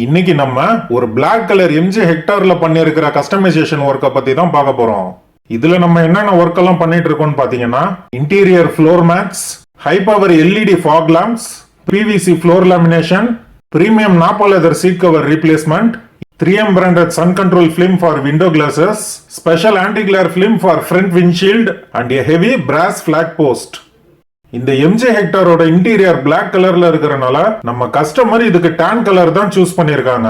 இன்னைக்கு நம்ம ஒரு Black கலர் MG ஹெக்டார்ல பண்ணியிருக்கிற கஸ்டமைசேஷன் ஒர்க்கை பத்தி தான் பார்க்க போறோம். இதுல நம்ம என்னென்ன ஒர்க் எல்லாம் பண்ணிட்டு இருக்கோம்னு பாத்தீங்கன்னா, interior floor mats, high power LED fog lamps, PVC floor lamination, premium nappa leather seat cover replacement, 3M branded sun control film for window glasses, special anti-glare film for front windshield and a heavy brass flag post. இந்த MG ஹெக்டாரோட interior Black கலர்ல இருக்கறனால நம்ம customer இதுக்கு tan colour தான் choose பண்ணிருக்காங்க.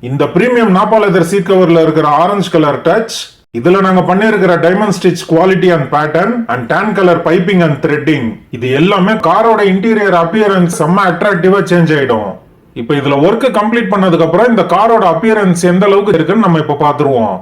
இந்த premium nappa leather seat கவர்ல இருக்கிற ஆரஞ்சு கலர் டச், இதுல நாங்க பண்ணிருக்கிற diamond stitch quality and pattern and tan colour piping and threading, இது எல்லாமே காரோட இன்டீரியர் அப்பியரன்ஸ் செம்ம அட்ராக்டிவா சேஞ்ச் ஆயிடும். இப்போ இதுல ஒர்க் கம்ப்ளீட் பண்ணதுக்கு அப்புறம் இந்த காரோட அப்பியரன்ஸ் எந்த அளவுக்கு இருக்குன்னு நம்ம இப்ப பாத்துருவோம்.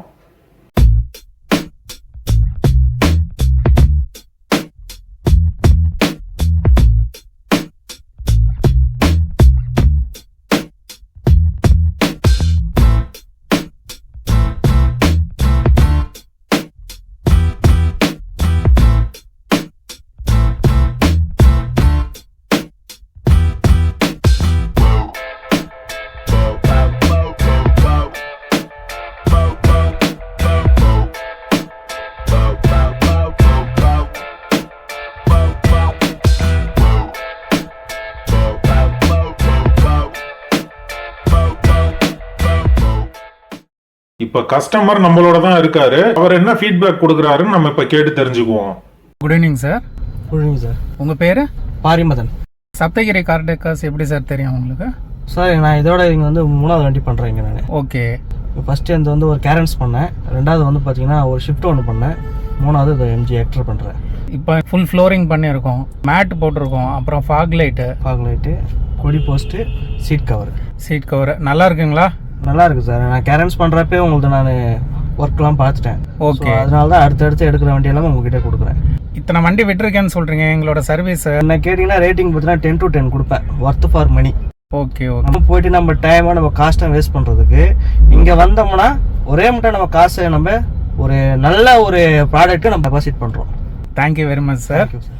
இப்ப கஸ்டமர் நம்மளோட தான் இருக்காரு. அவர் என்ன ஃபீட்பேக் கொடுக்கறாருன்னு நம்ம இப்ப கேட்டு தெரிஞ்சுக்குவோம். Good evening sir. Good evening sir. உங்கள் பேர்? பாரிமதன். சப்தகிரி கார் டெக்கர்ஸ் எப்படி சார் தெரியும் உங்களுக்கு? சார் நான் இதோட இங்கே வந்து 3வது வண்டி பண்ணுறேன் இங்கே நான். ஓகே. ஃபஸ்ட்டு இந்த வந்து ஒரு கேரன்ஸ் பண்ணேன், 2வது வந்து பார்த்தீங்கன்னா ஒரு ஷிஃப்ட் ஒன்று பண்ணேன், 3வது இந்த MG ஹெக்டர் பண்ணுறேன். இப்போ ஃபுல் ஃப்ளோரிங் பண்ணியிருக்கோம், மேட் போட்டிருக்கோம், அப்புறம் ஃபாக் லைட்டு, கொடி போஸ்ட்டு, சீட் கவர் நல்லா இருக்குங்களா? நல்லா இருக்குது சார். நான் கேரன்ஸ் பண்ணுறப்பே உங்களுக்கு நான் ஒர்க்லாம் பார்த்துட்டேன். ஓகே. அதனால தான் அடுத்தடுத்து எடுக்கிற வண்டி எல்லாமே உங்ககிட்ட கொடுக்குறேன். இத்தனை வண்டி விட்டுருக்கேன்னு சொல்கிறீங்க, எங்களோட சர்வீஸ் என்ன கேட்டிங்கன்னா ரேட்டிங் பார்த்தீங்கன்னா 10 to 10 கொடுப்பேன், ஒர்த் ஃபார் மணி. ஓகே. நம்ம போயிட்டு நம்ம டைமை நம்ம காஸ்ட்டை வேஸ்ட் பண்ணுறதுக்கு இங்கே வந்தோம்னா ஒரே மட்டும் நம்ம காசை நம்ம ஒரு நல்ல ஒரு ப்ராடக்ட்டை நம்ம டெபாசிட் பண்ணுறோம். Thank you very much sir. Thank you sir.